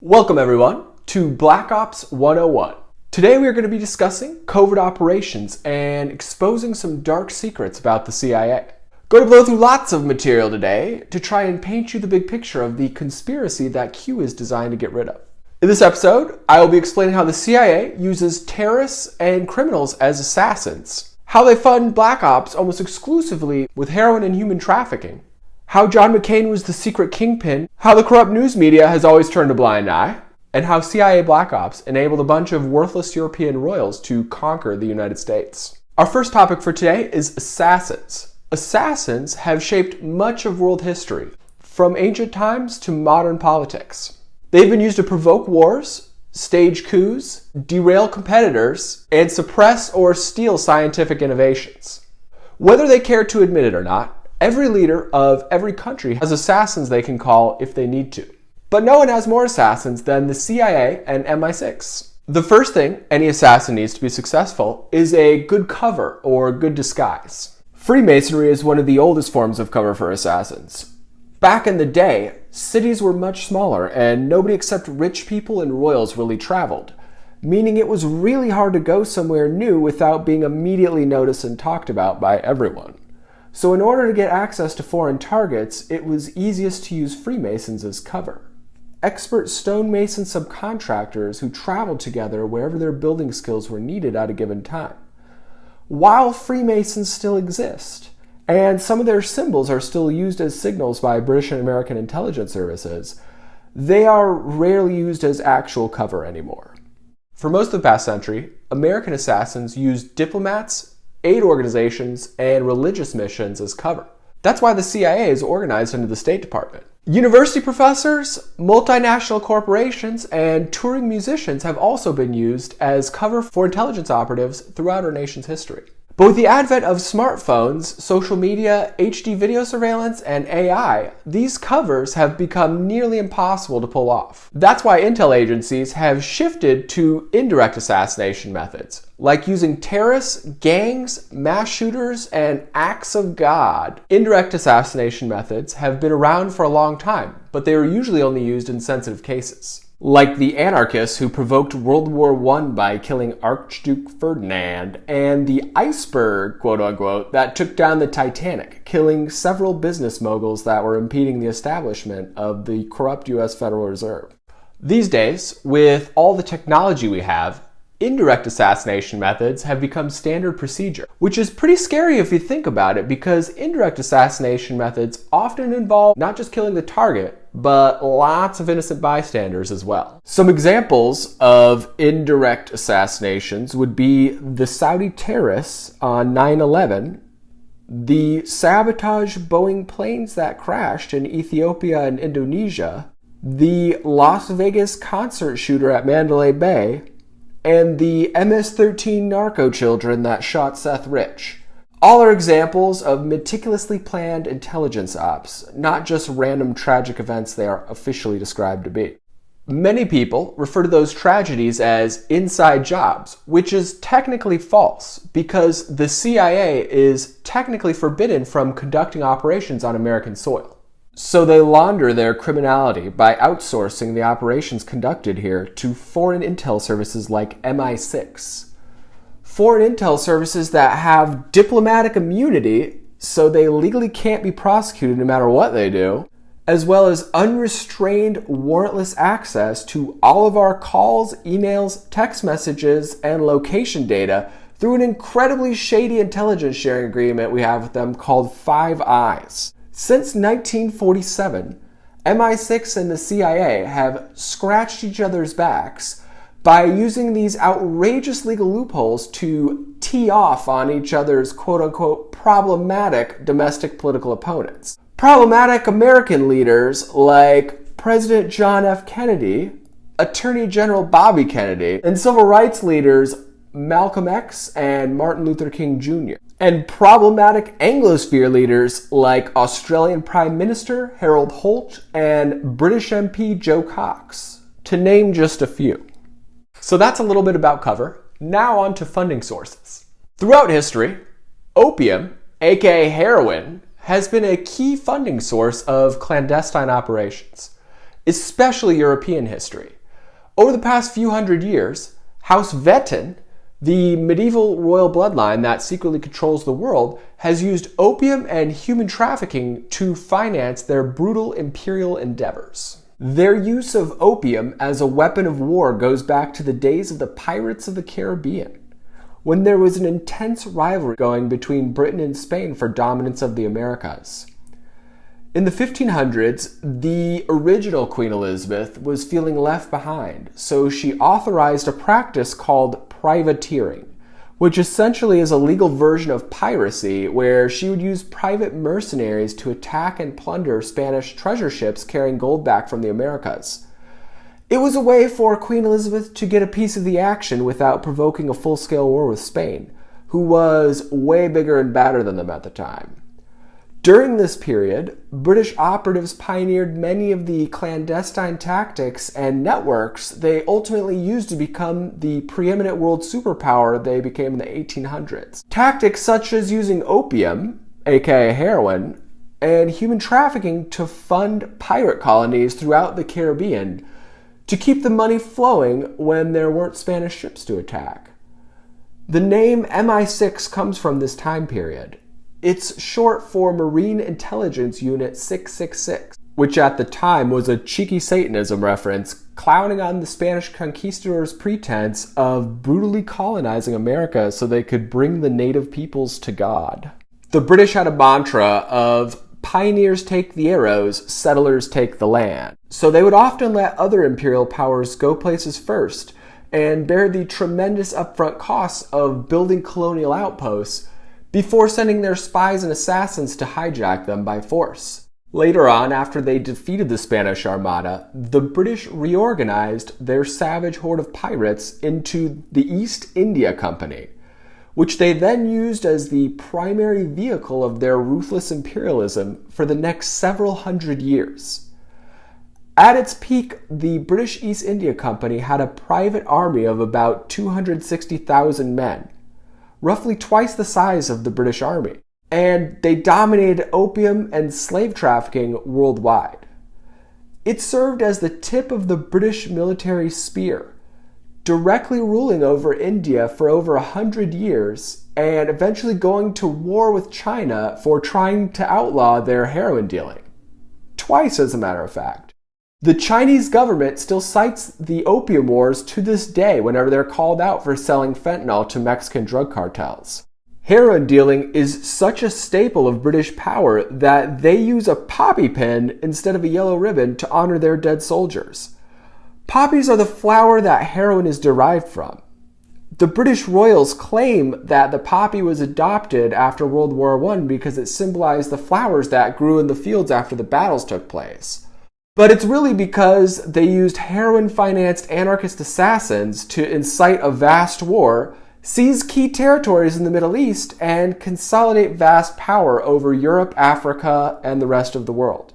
Welcome everyone to Black Ops 101. Today we are going to be discussing covert operations and exposing some dark secrets about the CIA. Going to blow through lots of material today to try and paint you the big picture of the conspiracy that Q is designed to get rid of. In this episode, I will be explaining how the CIA uses terrorists and criminals as assassins, how they fund Black Ops almost exclusively with heroin and human trafficking, how John McCain was the secret kingpin, how the corrupt news media has always turned a blind eye, and how CIA Black Ops enabled a bunch of worthless European royals to conquer the United States. Our first topic for today is assassins. Assassins have shaped much of world history, from ancient times to modern politics. They've been used to provoke wars, stage coups, derail competitors, and suppress or steal scientific innovations. Whether they care to admit it or not, every leader of every country has assassins they can call if they need to. But no one has more assassins than the CIA and MI6. The first thing any assassin needs to be successful is a good cover or good disguise. Freemasonry is one of the oldest forms of cover for assassins. Back in the day, cities were much smaller and nobody except rich people and royals really traveled, meaning it was really hard to go somewhere new without being immediately noticed and talked about by everyone. So in order to get access to foreign targets, it was easiest to use Freemasons as cover. Expert stonemason subcontractors who traveled together wherever their building skills were needed at a given time. While Freemasons still exist, and some of their symbols are still used as signals by British and American intelligence services, they are rarely used as actual cover anymore. For most of the past century, American assassins used diplomats, aid organizations, and religious missions as cover. That's why the CIA is organized into the State Department. University professors, multinational corporations, and touring musicians have also been used as cover for intelligence operatives throughout our nation's history. But with the advent of smartphones, social media, HD video surveillance, and AI, these covers have become nearly impossible to pull off. That's why intel agencies have shifted to indirect assassination methods, like using terrorists, gangs, mass shooters, and acts of God. Indirect assassination methods have been around for a long time, but they were usually only used in sensitive cases. Like the anarchists who provoked World War I by killing Archduke Ferdinand, and the iceberg, quote-unquote, that took down the Titanic, killing several business moguls that were impeding the establishment of the corrupt U.S. Federal Reserve. These days, with all the technology we have, indirect assassination methods have become standard procedure, which is pretty scary if you think about it, because indirect assassination methods often involve not just killing the target, but lots of innocent bystanders as well. Some examples of indirect assassinations would be the Saudi terrorists on 9/11, the sabotage Boeing planes that crashed in Ethiopia and Indonesia, the Las Vegas concert shooter at Mandalay Bay, and the MS-13 narco children that shot Seth Rich. All are examples of meticulously planned intelligence ops, not just random tragic events they are officially described to be. Many people refer to those tragedies as inside jobs, which is technically false, because the CIA is technically forbidden from conducting operations on American soil. So they launder their criminality by outsourcing the operations conducted here to foreign intel services like MI6. Foreign intel services that have diplomatic immunity, so they legally can't be prosecuted no matter what they do, as well as unrestrained, warrantless access to all of our calls, emails, text messages, and location data through an incredibly shady intelligence sharing agreement we have with them called Five Eyes. Since 1947, MI6 and the CIA have scratched each other's backs by using these outrageous legal loopholes to tee off on each other's quote-unquote problematic domestic political opponents. Problematic American leaders like President John F. Kennedy, Attorney General Bobby Kennedy, and civil rights leaders Malcolm X and Martin Luther King Jr., and problematic Anglosphere leaders like Australian Prime Minister Harold Holt and British MP Joe Cox, to name just a few. So that's a little bit about cover. Now on to funding sources. Throughout history, opium, aka heroin, has been a key funding source of clandestine operations. especially European history. Over the past few hundred years, House Wettin, the medieval royal bloodline that secretly controls the world, has used opium and human trafficking to finance their brutal imperial endeavors. Their use of opium as a weapon of war goes back to the days of the pirates of the Caribbean, when there was an intense rivalry going between Britain and Spain for dominance of the Americas. In the 1500s, the original Queen Elizabeth was feeling left behind, so she authorized a practice called privateering, which essentially is a legal version of piracy where she would use private mercenaries to attack and plunder Spanish treasure ships carrying gold back from the Americas. It was a way for Queen Elizabeth to get a piece of the action without provoking a full-scale war with Spain, who was way bigger and badder than them at the time. During this period, British operatives pioneered many of the clandestine tactics and networks they ultimately used to become the preeminent world superpower they became in the 1800s. Tactics such as using opium, aka heroin, and human trafficking to fund pirate colonies throughout the Caribbean to keep the money flowing when there weren't Spanish ships to attack. The name MI6 comes from this time period. It's short for Marine Intelligence Unit 666, which at the time was a cheeky Satanism reference, clowning on the Spanish conquistadors' pretense of brutally colonizing America so they could bring the native peoples to God. The British had a mantra of pioneers take the arrows, settlers take the land. So they would often let other imperial powers go places first and bear the tremendous upfront costs of building colonial outposts before sending their spies and assassins to hijack them by force. Later on, after they defeated the Spanish Armada, the British reorganized their savage horde of pirates into the East India Company, which they then used as the primary vehicle of their ruthless imperialism for the next several hundred years. At its peak, the British East India Company had a private army of about 260,000 men, roughly twice the size of the British Army, and they dominated opium and slave trafficking worldwide. It served as the tip of the British military spear, directly ruling over India for over 100 years and eventually going to war with China for trying to outlaw their heroin dealing. Twice, as a matter of fact. The Chinese government still cites the opium wars to this day whenever they're called out for selling fentanyl to Mexican drug cartels. Heroin dealing is such a staple of British power that they use a poppy pin instead of a yellow ribbon to honor their dead soldiers. Poppies are the flower that heroin is derived from. The British royals claim that the poppy was adopted after World War I because it symbolized the flowers that grew in the fields after the battles took place. But it's really because they used heroin-financed anarchist assassins to incite a vast war, seize key territories in the Middle East, and consolidate vast power over Europe, Africa, and the rest of the world.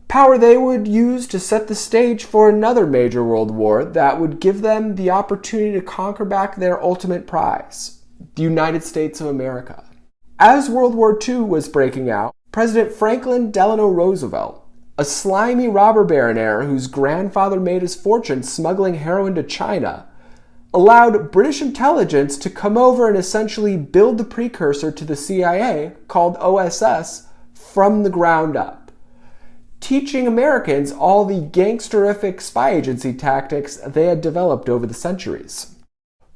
Power they would use to set the stage for another major world war that would give them the opportunity to conquer back their ultimate prize, the United States of America. As World War II was breaking out, President Franklin Delano Roosevelt, a slimy robber baronaire whose grandfather made his fortune smuggling heroin to China, allowed British intelligence to come over and essentially build the precursor to the CIA, called OSS, from the ground up, teaching Americans all the gangsterific spy agency tactics they had developed over the centuries.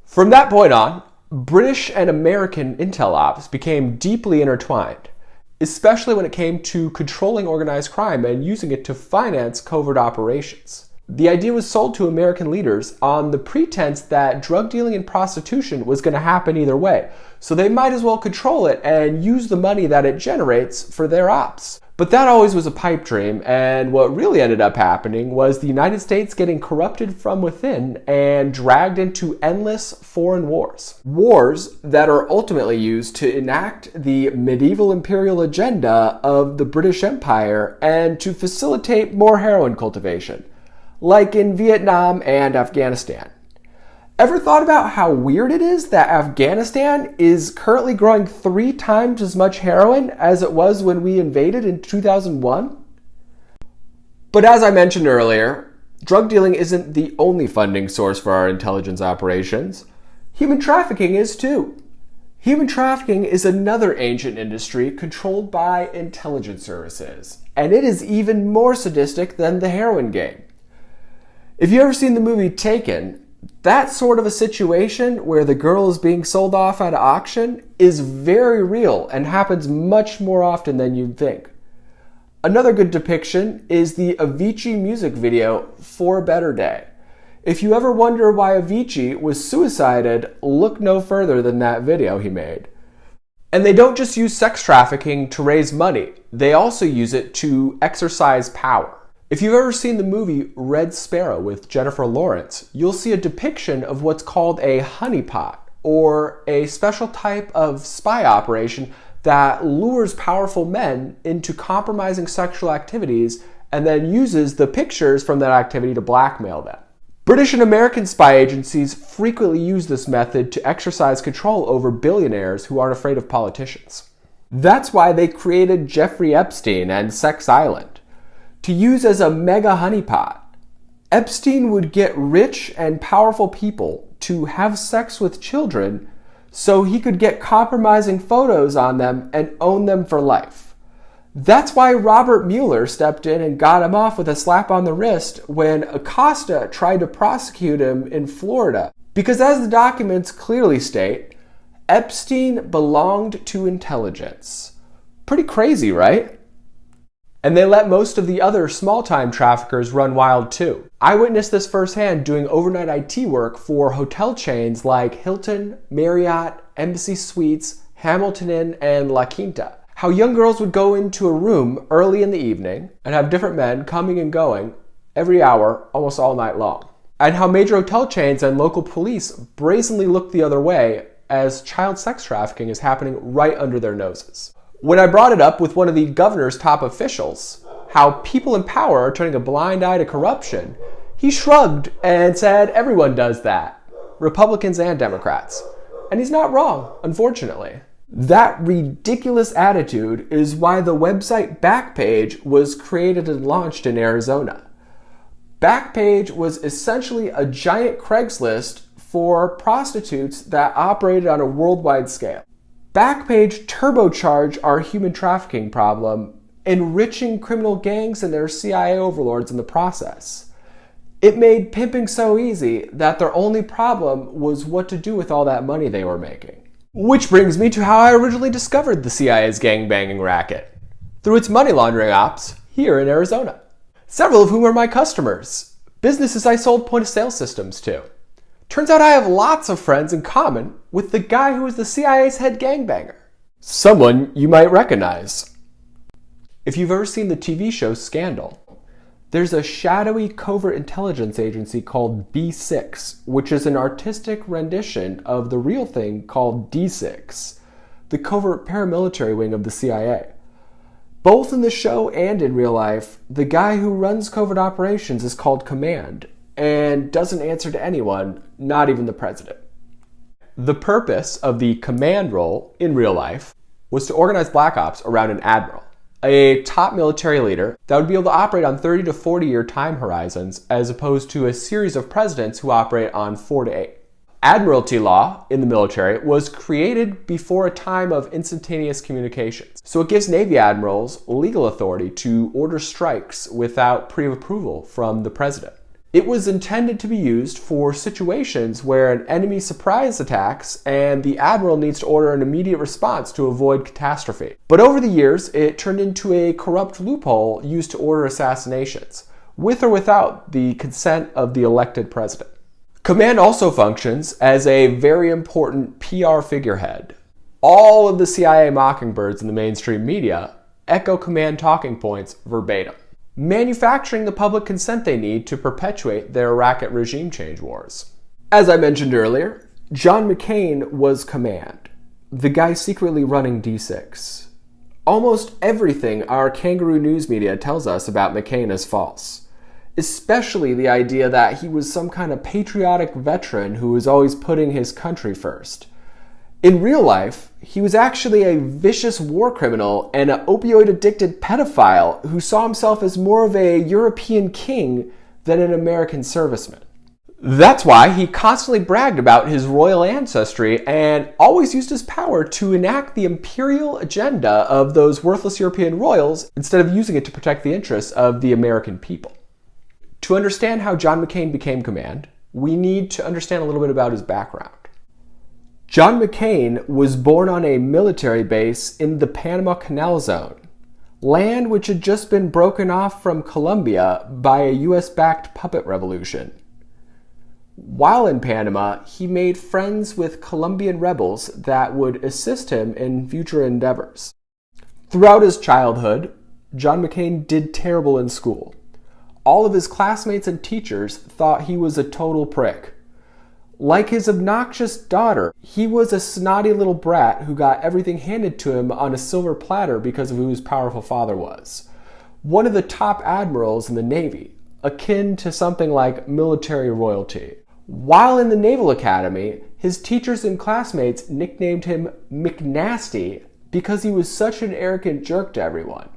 From that point on, British and American intel ops became deeply intertwined, especially when it came to controlling organized crime and using it to finance covert operations. The idea was sold to American leaders on the pretense that drug dealing and prostitution was going to happen either way, so they might as well control it and use the money that it generates for their ops. But that always was a pipe dream, and what really ended up happening was the United States getting corrupted from within and dragged into endless foreign wars. Wars that are ultimately used to enact the medieval imperial agenda of the British Empire and to facilitate more heroin cultivation, like in Vietnam and Afghanistan. Ever thought about how weird it is that Afghanistan is currently growing 3 times as much heroin as it was when we invaded in 2001? But as I mentioned earlier, drug dealing isn't the only funding source for our intelligence operations. Human trafficking is too. Human trafficking is another ancient industry controlled by intelligence services, and it is even more sadistic than the heroin game. If you've ever seen the movie Taken, that sort of a situation where the girl is being sold off at an auction is very real and happens much more often than you'd think. Another good depiction is the Avicii music video, For a Better Day. If you ever wonder why Avicii was suicided, look no further than that video he made. And they don't just use sex trafficking to raise money, they also use it to exercise power. If you've ever seen the movie Red Sparrow with Jennifer Lawrence, you'll see a depiction of what's called a honeypot, or a special type of spy operation that lures powerful men into compromising sexual activities and then uses the pictures from that activity to blackmail them. British and American spy agencies frequently use this method to exercise control over billionaires who aren't afraid of politicians. That's why they created Jeffrey Epstein and Sex Island, to use as a mega honeypot. Epstein would get rich and powerful people to have sex with children so he could get compromising photos on them and own them for life. That's why Robert Mueller stepped in and got him off with a slap on the wrist when Acosta tried to prosecute him in Florida. Because as the documents clearly state, Epstein belonged to intelligence. Pretty crazy, right? And they let most of the other small-time traffickers run wild too. I witnessed this firsthand doing overnight IT work for hotel chains like Hilton, Marriott, Embassy Suites, Hamilton Inn, and La Quinta. How young girls would go into a room early in the evening and have different men coming and going every hour, almost all night long. And how major hotel chains and local police brazenly look the other way as child sex trafficking is happening right under their noses. When I brought it up with one of the governor's top officials, how people in power are turning a blind eye to corruption, he shrugged and said everyone does that, Republicans and Democrats. And he's not wrong, unfortunately. That ridiculous attitude is why the website Backpage was created and launched in Arizona. Backpage was essentially a giant Craigslist for prostitutes that operated on a worldwide scale. Backpage turbocharged our human trafficking problem, enriching criminal gangs and their CIA overlords in the process. It made pimping so easy that their only problem was what to do with all that money they were making. Which brings me to how I originally discovered the CIA's gangbanging racket, through its money laundering ops here in Arizona. Several of whom are my customers, businesses I sold point-of-sale systems to. Turns out I have lots of friends in common with the guy who was the CIA's head gangbanger. Someone you might recognize. If you've ever seen the TV show Scandal, there's a shadowy covert intelligence agency called B6, which is an artistic rendition of the real thing called D6, the covert paramilitary wing of the CIA. Both in the show and in real life, the guy who runs covert operations is called Command and doesn't answer to anyone, not even the president. The purpose of the command role in real life was to organize black ops around an admiral, a top military leader that would be able to operate on 30 to 40-year time horizons as opposed to a series of presidents who operate on 4 to 8. Admiralty law in the military was created before a time of instantaneous communications, so it gives Navy admirals legal authority to order strikes without pre-approval from the president. It was intended to be used for situations where an enemy surprise attacks and the admiral needs to order an immediate response to avoid catastrophe. But over the years, it turned into a corrupt loophole used to order assassinations, with or without the consent of the elected president. Command also functions as a very important PR figurehead. All of the CIA mockingbirds in the mainstream media echo Command talking points verbatim, manufacturing the public consent they need to perpetuate their racket regime change wars. As I mentioned earlier, John McCain was Command, the guy secretly running D6. Almost everything our kangaroo news media tells us about McCain is false, especially the idea that he was some kind of patriotic veteran who was always putting his country first. In real life, he was actually a vicious war criminal and an opioid-addicted pedophile who saw himself as more of a European king than an American serviceman. That's why he constantly bragged about his royal ancestry and always used his power to enact the imperial agenda of those worthless European royals instead of using it to protect the interests of the American people. To understand how John McCain became command, we need to understand a little bit about his background. John McCain was born on a military base in the Panama Canal Zone, land which had just been broken off from Colombia by a US-backed puppet revolution. While in Panama, he made friends with Colombian rebels that would assist him in future endeavors. Throughout his childhood, John McCain did terrible in school. All of his classmates and teachers thought he was a total prick. Like his obnoxious daughter, he was a snotty little brat who got everything handed to him on a silver platter because of who his powerful father was. One of the top admirals in the Navy, akin to something like military royalty. While in the Naval Academy, his teachers and classmates nicknamed him McNasty because he was such an arrogant jerk to everyone.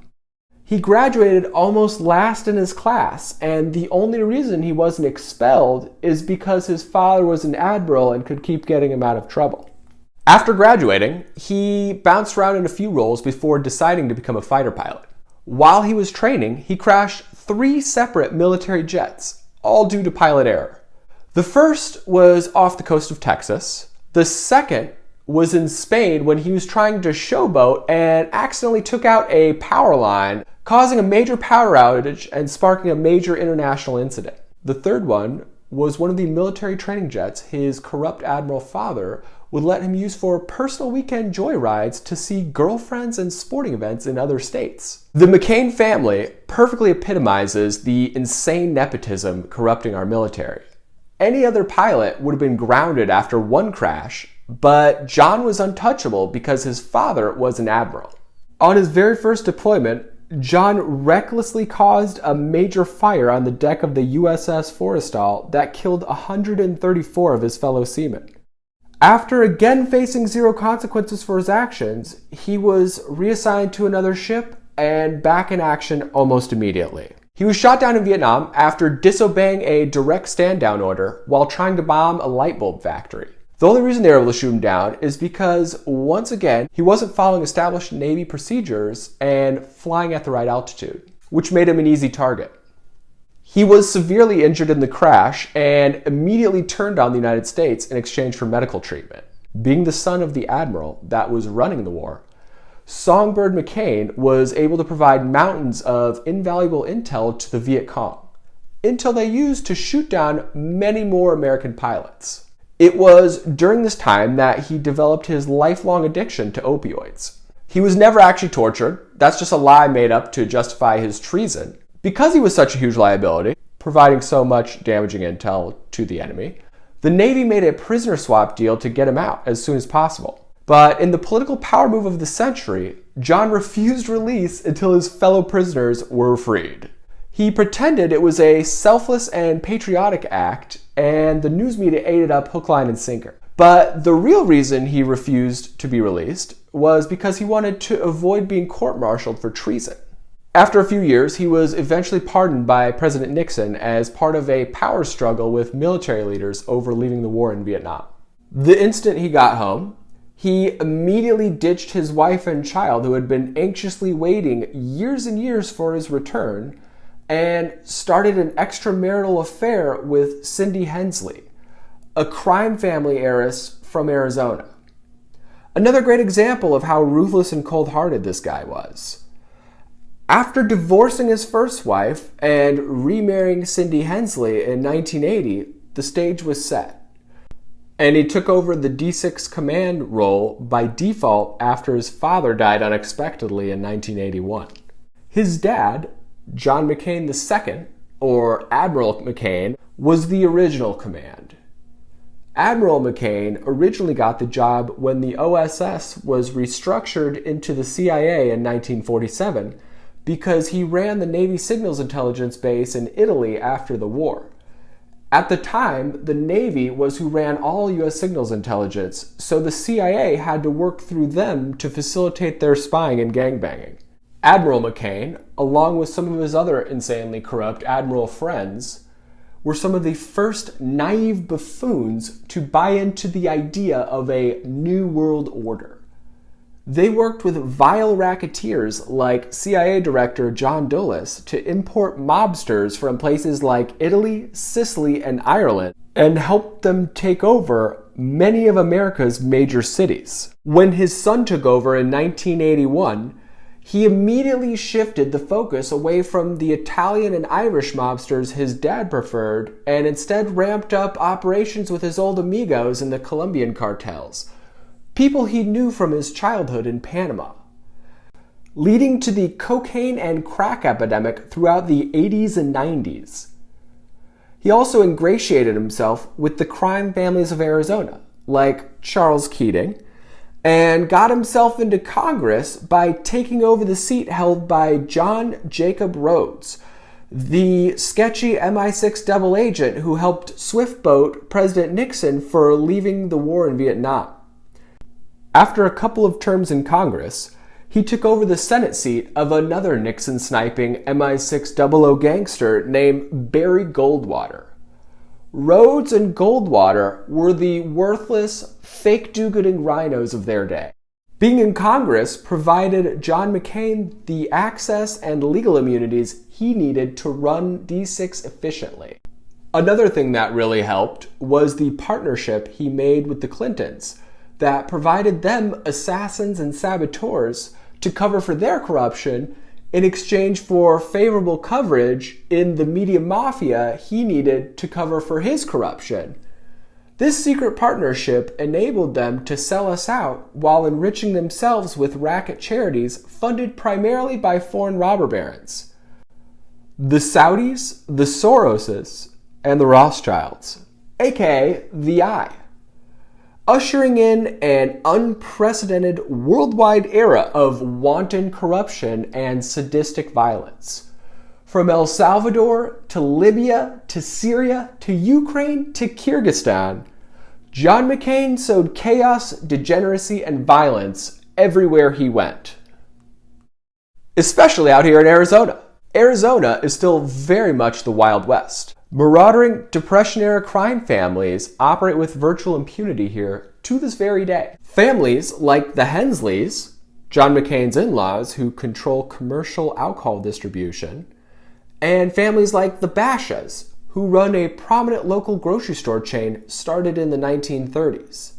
He graduated almost last in his class, and the only reason he wasn't expelled is because his father was an admiral and could keep getting him out of trouble. After graduating, he bounced around in a few roles before deciding to become a fighter pilot. While he was training, he crashed 3 separate military jets, all due to pilot error. The first was off the coast of Texas. The second was in Spain when he was trying to showboat and accidentally took out a power line, causing a major power outage and sparking a major international incident. The third one was one of the military training jets his corrupt admiral father would let him use for personal weekend joyrides to see girlfriends and sporting events in other states. The McCain family perfectly epitomizes the insane nepotism corrupting our military. Any other pilot would have been grounded after one crash, but John was untouchable because his father was an admiral. On his very first deployment, John recklessly caused a major fire on the deck of the USS Forrestal that killed 134 of his fellow seamen. After again facing zero consequences for his actions, he was reassigned to another ship and back in action almost immediately. He was shot down in Vietnam after disobeying a direct stand-down order while trying to bomb a light bulb factory. The only reason they were able to shoot him down is because, once again, he wasn't following established Navy procedures and flying at the right altitude, which made him an easy target. He was severely injured in the crash and immediately turned on the United States in exchange for medical treatment. Being the son of the admiral that was running the war, Songbird McCain was able to provide mountains of invaluable intel to the Viet Cong, intel they used to shoot down many more American pilots. It was during this time that he developed his lifelong addiction to opioids. He was never actually tortured. That's just a lie made up to justify his treason. Because he was such a huge liability, providing so much damaging intel to the enemy, the Navy made a prisoner swap deal to get him out as soon as possible. But in the political power move of the century, John refused release until his fellow prisoners were freed. He pretended it was a selfless and patriotic act, and the news media ate it up hook, line, and sinker. But the real reason he refused to be released was because he wanted to avoid being court-martialed for treason. After a few years, he was eventually pardoned by President Nixon as part of a power struggle with military leaders over leaving the war in Vietnam. The instant he got home, he immediately ditched his wife and child who had been anxiously waiting years and years for his return and started an extramarital affair with Cindy Hensley, a crime family heiress from Arizona. Another great example of how ruthless and cold-hearted this guy was. After divorcing his first wife and remarrying Cindy Hensley in 1980, the stage was set. And he took over the D6 command role by default after his father died unexpectedly in 1981. His dad, John McCain II, or Admiral McCain, was the original command. Admiral McCain originally got the job when the OSS was restructured into the CIA in 1947 because he ran the Navy Signals Intelligence base in Italy after the war. At the time, the Navy was who ran all U.S. signals intelligence, so the CIA had to work through them to facilitate their spying and gangbanging. Admiral McCain, along with some of his other insanely corrupt admiral friends, were some of the first naive buffoons to buy into the idea of a new world order. They worked with vile racketeers like CIA Director John Dulles to import mobsters from places like Italy, Sicily, and Ireland and helped them take over many of America's major cities. When his son took over in 1981, he immediately shifted the focus away from the Italian and Irish mobsters his dad preferred and instead ramped up operations with his old amigos in the Colombian cartels, people he knew from his childhood in Panama, leading to the cocaine and crack epidemic throughout the 80s and 90s. He also ingratiated himself with the crime families of Arizona, like Charles Keating, and got himself into Congress by taking over the seat held by John Jacob Rhodes, the sketchy MI6 double agent who helped swift-boat President Nixon for leaving the war in Vietnam. After a couple of terms in Congress, he took over the Senate seat of another Nixon-sniping MI6 00 gangster named Barry Goldwater. Rhodes and Goldwater were the worthless, fake do-gooding rhinos of their day. Being in Congress provided John McCain the access and legal immunities he needed to run D6 efficiently. Another thing that really helped was the partnership he made with the Clintons that provided them assassins and saboteurs to cover for their corruption in exchange for favorable coverage in the media mafia he needed to cover for his corruption. This secret partnership enabled them to sell us out while enriching themselves with racket charities funded primarily by foreign robber barons. The Saudis, the Soroses, and the Rothschilds, aka the Eye, ushering in an unprecedented worldwide era of wanton corruption and sadistic violence. From El Salvador to Libya to Syria to Ukraine to Kyrgyzstan, John McCain sowed chaos, degeneracy, and violence everywhere he went. Especially out here in Arizona. Arizona is still very much the Wild West. Marauding Depression-era crime families operate with virtual impunity here to this very day. Families like the Hensleys, John McCain's in-laws who control commercial alcohol distribution, and families like the Bashas, who run a prominent local grocery store chain started in the 1930s.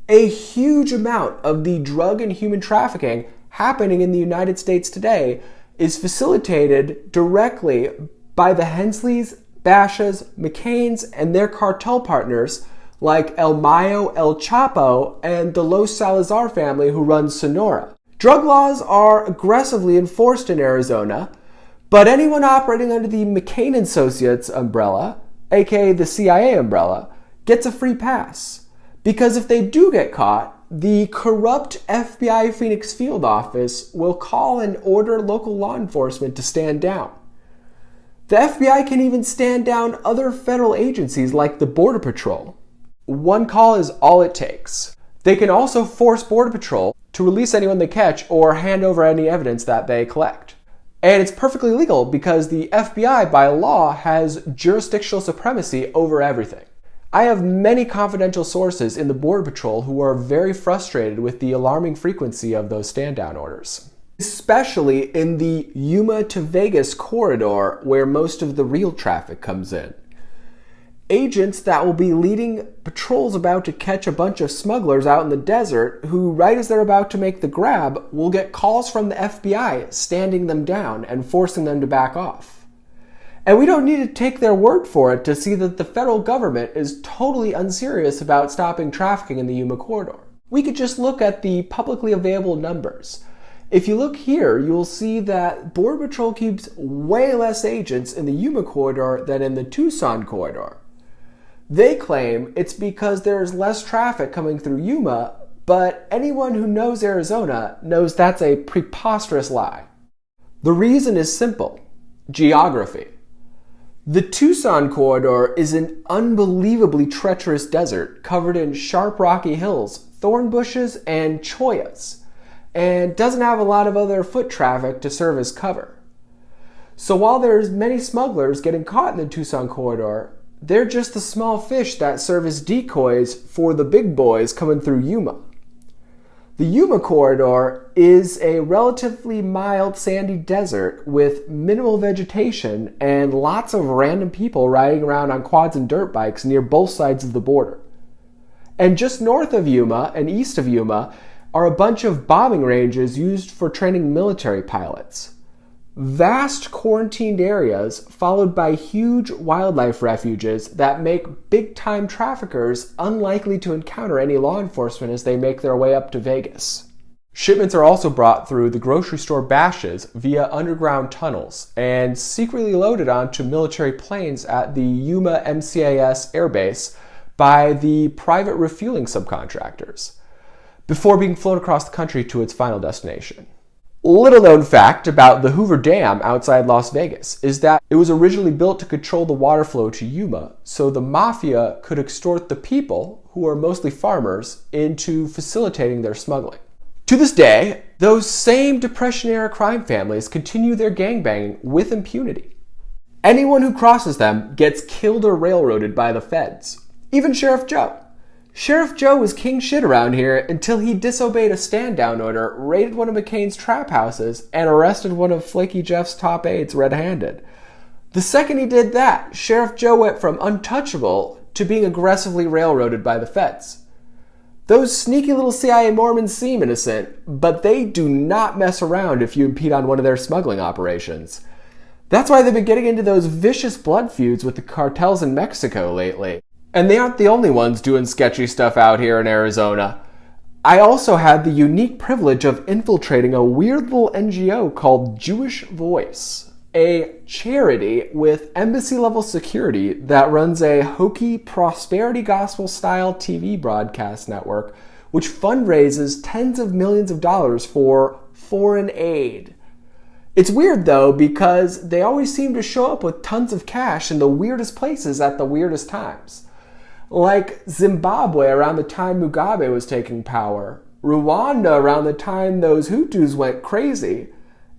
A huge amount of the drug and human trafficking happening in the United States today is facilitated directly by the Hensleys, Bashas, McCains, and their cartel partners like El Mayo, El Chapo, and the Los Salazar family who runs Sonora. Drug laws are aggressively enforced in Arizona, but anyone operating under the McCain Associates umbrella, aka the CIA umbrella, gets a free pass. Because if they do get caught, the corrupt FBI Phoenix field office will call and order local law enforcement to stand down. The FBI can even stand down other federal agencies like the Border Patrol. One call is all it takes. They can also force Border Patrol to release anyone they catch or hand over any evidence that they collect. And it's perfectly legal because the FBI, by law, has jurisdictional supremacy over everything. I have many confidential sources in the Border Patrol who are very frustrated with the alarming frequency of those stand-down orders, especially in the Yuma to Vegas corridor where most of the real traffic comes in. Agents that will be leading patrols about to catch a bunch of smugglers out in the desert who, right as they're about to make the grab, will get calls from the FBI standing them down and forcing them to back off. And we don't need to take their word for it to see that the federal government is totally unserious about stopping trafficking in the Yuma corridor. We could just look at the publicly available numbers. If you look here, you'll see that Border Patrol keeps way less agents in the Yuma corridor than in the Tucson corridor. They claim it's because there's less traffic coming through Yuma, but anyone who knows Arizona knows that's a preposterous lie. The reason is simple: geography. The Tucson corridor is an unbelievably treacherous desert covered in sharp rocky hills, thorn bushes, and chollas, and doesn't have a lot of other foot traffic to serve as cover. So while there's many smugglers getting caught in the Tucson corridor, they're just the small fish that serve as decoys for the big boys coming through Yuma. The Yuma corridor is a relatively mild sandy desert with minimal vegetation and lots of random people riding around on quads and dirt bikes near both sides of the border. And just north of Yuma and east of Yuma are a bunch of bombing ranges used for training military pilots. Vast quarantined areas followed by huge wildlife refuges that make big-time traffickers unlikely to encounter any law enforcement as they make their way up to Vegas. Shipments are also brought through the grocery store bashes via underground tunnels and secretly loaded onto military planes at the Yuma MCAS airbase by the private refueling subcontractors, before being flown across the country to its final destination. Little known fact about the Hoover Dam outside Las Vegas is that it was originally built to control the water flow to Yuma so the mafia could extort the people, who are mostly farmers, into facilitating their smuggling. To this day, those same Depression-era crime families continue their gangbanging with impunity. Anyone who crosses them gets killed or railroaded by the feds, even Sheriff Joe. Sheriff Joe was king shit around here until he disobeyed a stand-down order, raided one of McCain's trap houses, and arrested one of Flaky Jeff's top aides red-handed. The second he did that, Sheriff Joe went from untouchable to being aggressively railroaded by the feds. Those sneaky little CIA Mormons seem innocent, but they do not mess around if you impede on one of their smuggling operations. That's why they've been getting into those vicious blood feuds with the cartels in Mexico lately. And they aren't the only ones doing sketchy stuff out here in Arizona. I also had the unique privilege of infiltrating a weird little NGO called Jewish Voice, a charity with embassy-level security that runs a hokey prosperity gospel-style TV broadcast network which fundraises tens of millions of dollars for foreign aid. It's weird though because they always seem to show up with tons of cash in the weirdest places at the weirdest times. Like Zimbabwe around the time Mugabe was taking power, Rwanda around the time those Hutus went crazy,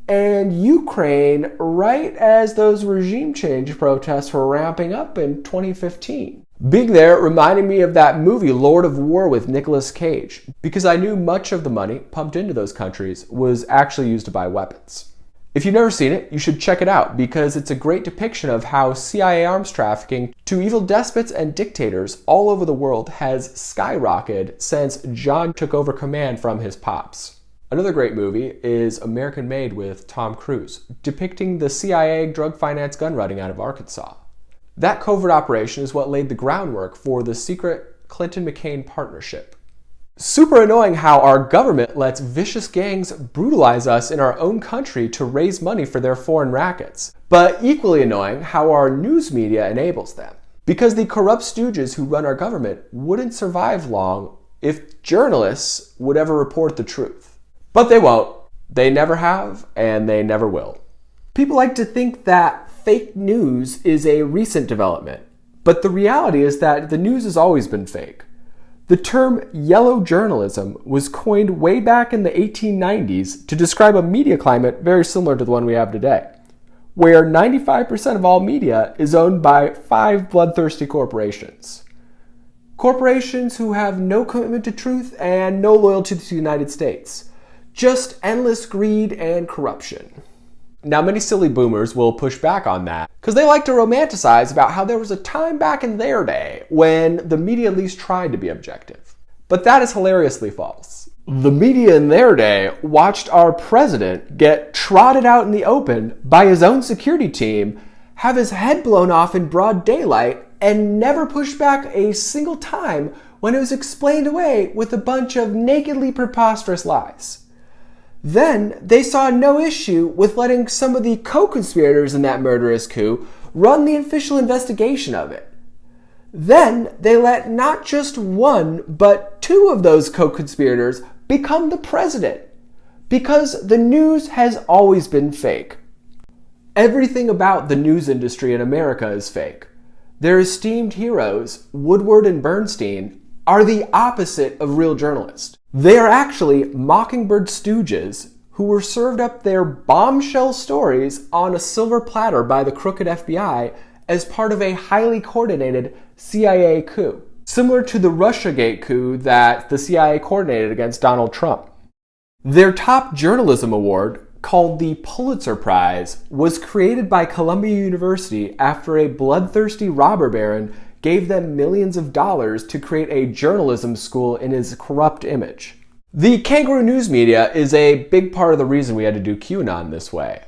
and Ukraine right as those regime change protests were ramping up in 2015. Being there reminded me of that movie Lord of War with Nicolas Cage, because I knew much of the money pumped into those countries was actually used to buy weapons. If you've never seen it, you should check it out because it's a great depiction of how CIA arms trafficking to evil despots and dictators all over the world has skyrocketed since John took over command from his pops. Another great movie is American Made with Tom Cruise, depicting the CIA drug finance gun running out of Arkansas. That covert operation is what laid the groundwork for the secret Clinton-McCain partnership. Super annoying how our government lets vicious gangs brutalize us in our own country to raise money for their foreign rackets. But equally annoying how our news media enables them. Because the corrupt stooges who run our government wouldn't survive long if journalists would ever report the truth. But they won't. They never have, and they never will. People like to think that fake news is a recent development. But the reality is that the news has always been fake. The term yellow journalism was coined way back in the 1890s to describe a media climate very similar to the one we have today, where 95% of all media is owned by 5 bloodthirsty corporations. Corporations who have no commitment to truth and no loyalty to the United States. Just endless greed and corruption. Now, many silly boomers will push back on that because they like to romanticize about how there was a time back in their day when the media at least tried to be objective. But that is hilariously false. The media in their day watched our president get trotted out in the open by his own security team, have his head blown off in broad daylight, and never pushed back a single time when it was explained away with a bunch of nakedly preposterous lies. Then they saw no issue with letting some of the co-conspirators in that murderous coup run the official investigation of it. Then they let not just 1, but 2 of those co-conspirators become the president, because the news has always been fake. Everything about the news industry in America is fake. Their esteemed heroes, Woodward and Bernstein, are the opposite of real journalists. They are actually Mockingbird stooges who were served up their bombshell stories on a silver platter by the crooked FBI as part of a highly coordinated CIA coup, similar to the Russiagate coup that the CIA coordinated against Donald Trump. Their top journalism award, called the Pulitzer Prize, was created by Columbia University after a bloodthirsty robber baron gave them millions of dollars to create a journalism school in his corrupt image. The kangaroo news media is a big part of the reason we had to do QAnon this way.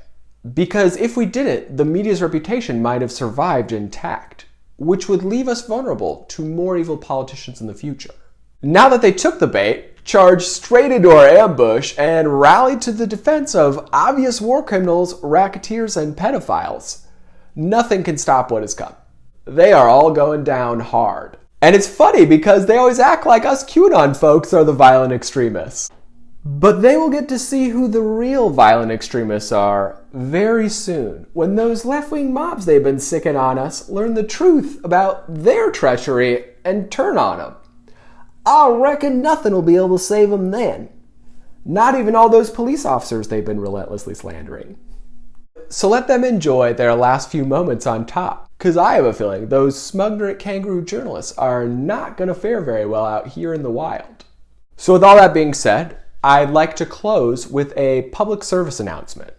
Because if we didn't, the media's reputation might have survived intact, which would leave us vulnerable to more evil politicians in the future. Now that they took the bait, charged straight into our ambush, and rallied to the defense of obvious war criminals, racketeers, and pedophiles, nothing can stop what has come. They are all going down hard. And it's funny because they always act like us QAnon folks are the violent extremists. But they will get to see who the real violent extremists are very soon, when those left-wing mobs they've been sicking on us learn the truth about their treachery and turn on them. I reckon nothing will be able to save them then. Not even all those police officers they've been relentlessly slandering. So let them enjoy their last few moments on top, because I have a feeling those smug kangaroo journalists are not going to fare very well out here in the wild. So with all that being said, I'd like to close with a public service announcement.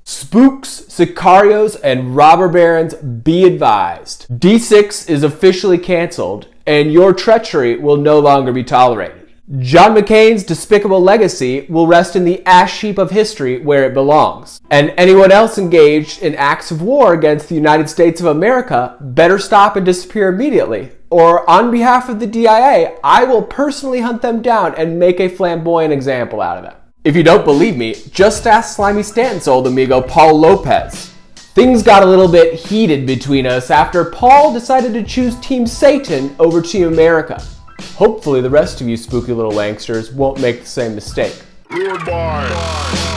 Spooks, sicarios, and robber barons, be advised. D6 is officially canceled, and your treachery will no longer be tolerated. John McCain's despicable legacy will rest in the ash heap of history where it belongs. And anyone else engaged in acts of war against the United States of America better stop and disappear immediately. Or on behalf of the DIA, I will personally hunt them down and make a flamboyant example out of them. If you don't believe me, just ask Slimy Stanton's old amigo Paul Lopez. Things got a little bit heated between us after Paul decided to choose Team Satan over Team America. Hopefully the rest of you spooky little wanksters won't make the same mistake. Goodbye.